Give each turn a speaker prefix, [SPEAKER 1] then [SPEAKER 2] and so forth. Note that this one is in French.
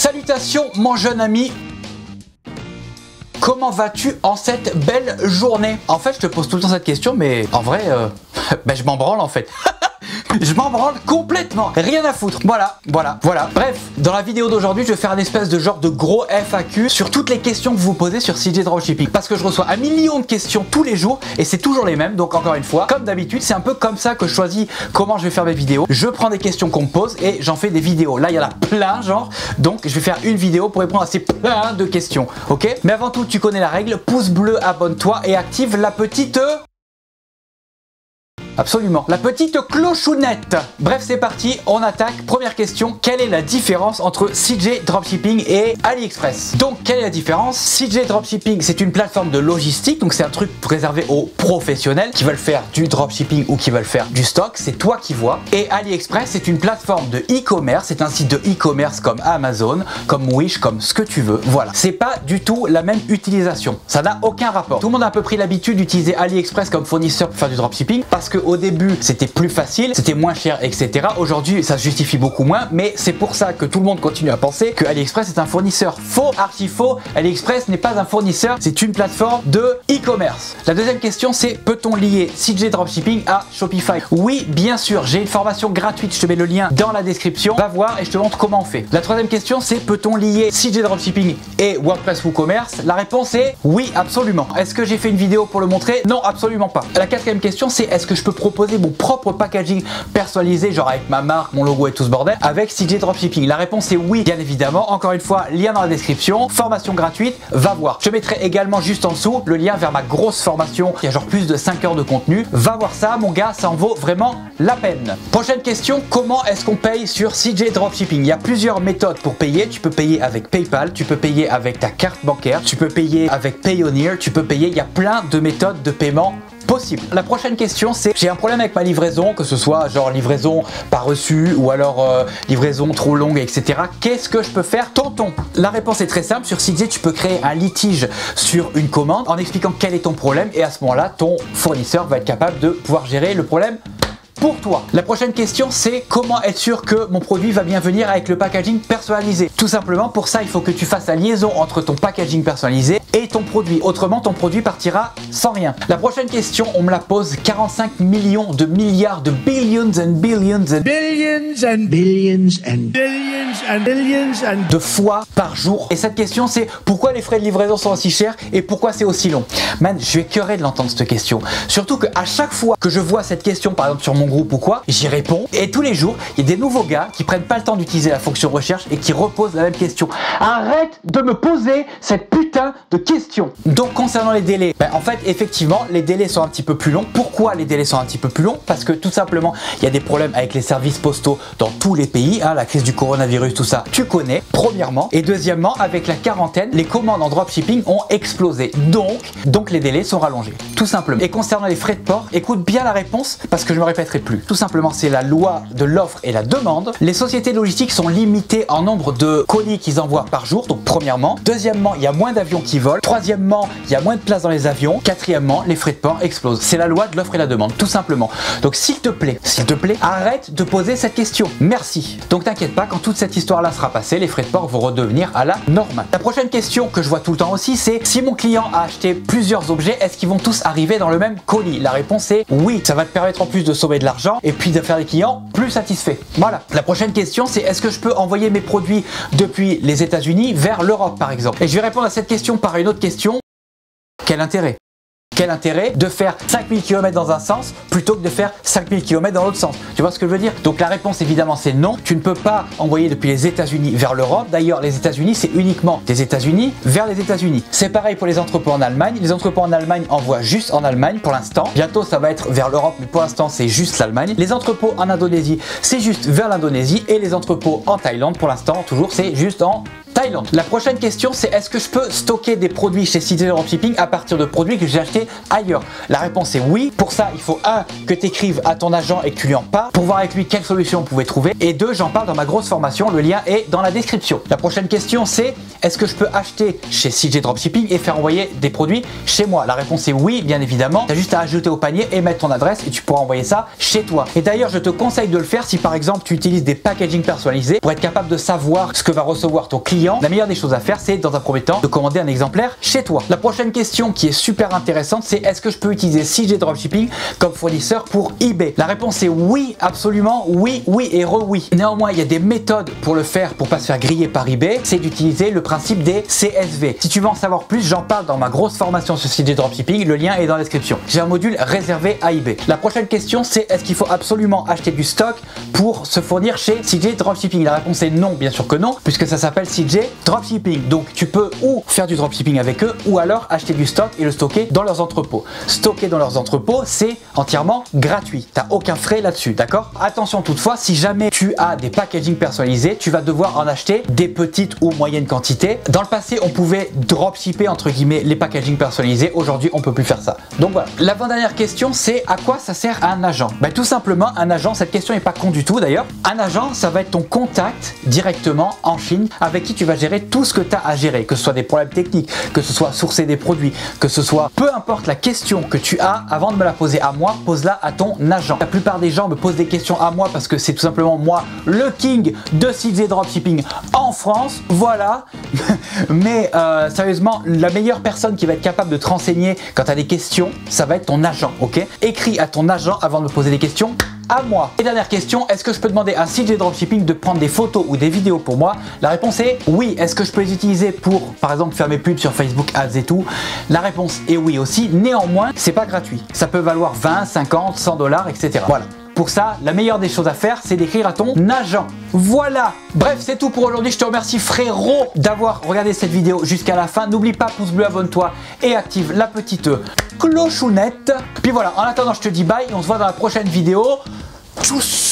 [SPEAKER 1] Salutations mon jeune ami. Comment vas-tu en cette belle journée? En fait, je te pose tout le temps cette question, mais en vrai, je m'en branle en fait. Je m'en branle complètement, rien à foutre. Voilà. Bref, dans la vidéo d'aujourd'hui, je vais faire un espèce de genre de gros FAQ sur toutes les questions que vous posez sur CJ Dropshipping. Parce que je reçois 1 million de questions tous les jours et c'est toujours les mêmes. Donc encore une fois, comme d'habitude, c'est un peu comme ça que je choisis comment je vais faire mes vidéos. Je prends des questions qu'on me pose et j'en fais des vidéos. Là, il y en a plein, genre. Donc, je vais faire une vidéo pour répondre à ces plein de questions. Ok? Mais avant tout, tu connais la règle. Pouce bleu, abonne-toi et active la petite... Absolument. La petite clochounette. Bref, c'est parti, on attaque. Première question, quelle est la différence entre CJ Dropshipping et AliExpress? Donc, quelle est la différence? CJ Dropshipping, c'est une plateforme de logistique, donc c'est un truc réservé aux professionnels qui veulent faire du dropshipping ou qui veulent faire du stock, c'est toi qui vois. Et AliExpress, c'est une plateforme de e-commerce, c'est un site de e-commerce comme Amazon, comme Wish, comme ce que tu veux. Voilà. C'est pas du tout la même utilisation. Ça n'a aucun rapport. Tout le monde a un peu pris l'habitude d'utiliser AliExpress comme fournisseur pour faire du dropshipping parce que au début, c'était plus facile, c'était moins cher, etc. Aujourd'hui, ça se justifie beaucoup moins, mais c'est pour ça que tout le monde continue à penser que AliExpress est un fournisseur. Faux, archi faux. AliExpress n'est pas un fournisseur, c'est une plateforme de e-commerce. La deuxième question, c'est peut-on lier CJ Dropshipping à Shopify? Oui, bien sûr, j'ai une formation gratuite, je te mets le lien dans la description. Va voir et je te montre comment on fait. La troisième question, c'est peut-on lier CJ Dropshipping et WordPress WooCommerce? La réponse est oui, absolument. Est-ce que j'ai fait une vidéo pour le montrer? Non, absolument pas. La quatrième question, c'est est-ce que je peux proposer mon propre packaging personnalisé, genre avec ma marque, mon logo et tout ce bordel, avec CJ Dropshipping? La réponse est oui, bien évidemment. Encore une fois, lien dans la description, formation gratuite, va voir. Je mettrai également juste en dessous le lien vers ma grosse formation, qui a genre plus de 5 heures de contenu. Va voir ça, mon gars, ça en vaut vraiment la peine. Prochaine question, comment est-ce qu'on paye sur CJ Dropshipping? Il y a plusieurs méthodes pour payer. Tu peux payer avec PayPal, tu peux payer avec ta carte bancaire, tu peux payer avec Payoneer, tu peux payer, il y a plein de méthodes de paiement possible. La prochaine question, c'est j'ai un problème avec ma livraison, que ce soit genre livraison pas reçue ou alors livraison trop longue, etc. Qu'est-ce que je peux faire, tonton? La réponse est très simple. Sur CJ, tu peux créer un litige sur une commande en expliquant quel est ton problème et à ce moment-là, ton fournisseur va être capable de pouvoir gérer le problème pour toi. La prochaine question, c'est comment être sûr que mon produit va bien venir avec le packaging personnalisé? Tout simplement, pour ça, il faut que tu fasses la liaison entre ton packaging personnalisé et ton produit. Autrement, ton produit partira sans rien. La prochaine question, on me la pose 45 millions de milliards de billions and billions and billions and billions and billions and billions and de fois par jour. Et cette question, c'est pourquoi les frais de livraison sont aussi chers et pourquoi c'est aussi long? Man, je suis écœuré de l'entendre cette question. Surtout qu'à chaque fois que je vois cette question, par exemple sur mon groupe ou quoi, j'y réponds et tous les jours il y a des nouveaux gars qui prennent pas le temps d'utiliser la fonction recherche et qui reposent la même question. Arrête de me poser cette putain de question. Donc concernant les délais, en fait effectivement les délais sont un petit peu plus longs. Pourquoi les délais sont un petit peu plus longs? Parce que tout simplement il y a des problèmes avec les services postaux dans tous les pays, la crise du coronavirus, tout ça tu connais premièrement, et deuxièmement avec la quarantaine les commandes en dropshipping ont explosé, donc les délais sont rallongés tout simplement. Et concernant les frais de port, écoute bien la réponse parce que je me répéterai plus. Tout simplement, c'est la loi de l'offre et la demande. Les sociétés logistiques sont limitées en nombre de colis qu'ils envoient par jour, donc premièrement. Deuxièmement, il y a moins d'avions qui volent. Troisièmement, il y a moins de place dans les avions. Quatrièmement, les frais de port explosent. C'est la loi de l'offre et la demande, tout simplement. Donc s'il te plaît, arrête de poser cette question. Merci. Donc t'inquiète pas, quand toute cette histoire-là sera passée, les frais de port vont redevenir à la normale. La prochaine question que je vois tout le temps aussi, c'est si mon client a acheté plusieurs objets, est-ce qu'ils vont tous arriver dans le même colis? La réponse est oui. Ça va te permettre en plus de sauver de l'argent et puis de faire des clients plus satisfaits. Voilà. La prochaine question, c'est est-ce que je peux envoyer mes produits depuis les États-Unis vers l'Europe par exemple? Et je vais répondre à cette question par une autre question. Quel intérêt? Quel intérêt de faire 5000 km dans un sens plutôt que de faire 5000 km dans l'autre sens? Tu vois ce que je veux dire? Donc la réponse évidemment c'est non. Tu ne peux pas envoyer depuis les États-Unis vers l'Europe. D'ailleurs les États-Unis c'est uniquement des États-Unis vers les États-Unis. C'est pareil pour les entrepôts en Allemagne. Les entrepôts en Allemagne envoient juste en Allemagne pour l'instant. Bientôt ça va être vers l'Europe mais pour l'instant c'est juste l'Allemagne. Les entrepôts en Indonésie c'est juste vers l'Indonésie et les entrepôts en Thaïlande pour l'instant toujours c'est juste en Thaïlande. Thaïlande. La prochaine question, c'est est-ce que je peux stocker des produits chez CJ Dropshipping à partir de produits que j'ai achetés ailleurs? La réponse est oui. Pour ça, il faut que tu écrives à ton agent et que tu lui en parles pour voir avec lui quelle solution vous pouvez trouver. Et 2, j'en parle dans ma grosse formation. Le lien est dans la description. La prochaine question, c'est est-ce que je peux acheter chez CJ Dropshipping et faire envoyer des produits chez moi? La réponse est oui, bien évidemment. Tu as juste à ajouter au panier et mettre ton adresse et tu pourras envoyer ça chez toi. Et d'ailleurs, je te conseille de le faire si par exemple tu utilises des packaging personnalisés pour être capable de savoir ce que va recevoir ton client. La meilleure des choses à faire, c'est dans un premier temps de commander un exemplaire chez toi. La prochaine question qui est super intéressante, c'est est-ce que je peux utiliser CJ Dropshipping comme fournisseur pour eBay? La réponse est oui, absolument oui, oui et oui. Néanmoins, il y a des méthodes pour le faire pour pas se faire griller par eBay. C'est d'utiliser le principe des CSV. Si tu veux en savoir plus, j'en parle dans ma grosse formation sur CJ Dropshipping. Le lien est dans la description. J'ai un module réservé à eBay. La prochaine question, c'est est-ce qu'il faut absolument acheter du stock pour se fournir chez CJ Dropshipping? La réponse est non, bien sûr que non, puisque ça s'appelle CJ Dropshipping. Donc tu peux ou faire du dropshipping avec eux ou alors acheter du stock et le stocker dans leurs entrepôts. Stocker dans leurs entrepôts, c'est entièrement gratuit. Tu n'as aucun frais là-dessus, d'accord? Attention toutefois, si jamais tu as des packaging personnalisés, tu vas devoir en acheter des petites ou moyennes quantités. Dans le passé, on pouvait dropshipper entre guillemets les packaging personnalisés. Aujourd'hui, on peut plus faire ça. Donc voilà. L'avant-dernière question, c'est à quoi ça sert un agent? Tout simplement, un agent, cette question n'est pas con du tout d'ailleurs. Un agent, ça va être ton contact directement en Chine avec qui tu vas gérer tout ce que tu as à gérer, que ce soit des problèmes techniques, que ce soit sourcer des produits, que ce soit peu importe la question que tu as, avant de me la poser à moi, pose-la à ton agent. La plupart des gens me posent des questions à moi parce que c'est tout simplement moi le king de CJ Dropshipping en France, voilà. Mais sérieusement, la meilleure personne qui va être capable de te renseigner quand tu as des questions, ça va être ton agent, ok? Écris à ton agent avant de me poser des questions à moi. Et dernière question, est-ce que je peux demander à CJ Dropshipping de prendre des photos ou des vidéos pour moi? La réponse est oui. Est-ce que je peux les utiliser pour, par exemple, faire mes pubs sur Facebook Ads et tout? La réponse est oui aussi. Néanmoins, c'est pas gratuit. Ça peut valoir 20, 50, 100 $, etc. Voilà. Pour ça, la meilleure des choses à faire, c'est d'écrire à ton agent. Voilà. Bref, c'est tout pour aujourd'hui. Je te remercie frérot d'avoir regardé cette vidéo jusqu'à la fin. N'oublie pas, pouce bleu, abonne-toi et active la petite clochounette. Puis voilà, en attendant, je te dis bye et on se voit dans la prochaine vidéo. Tchuss.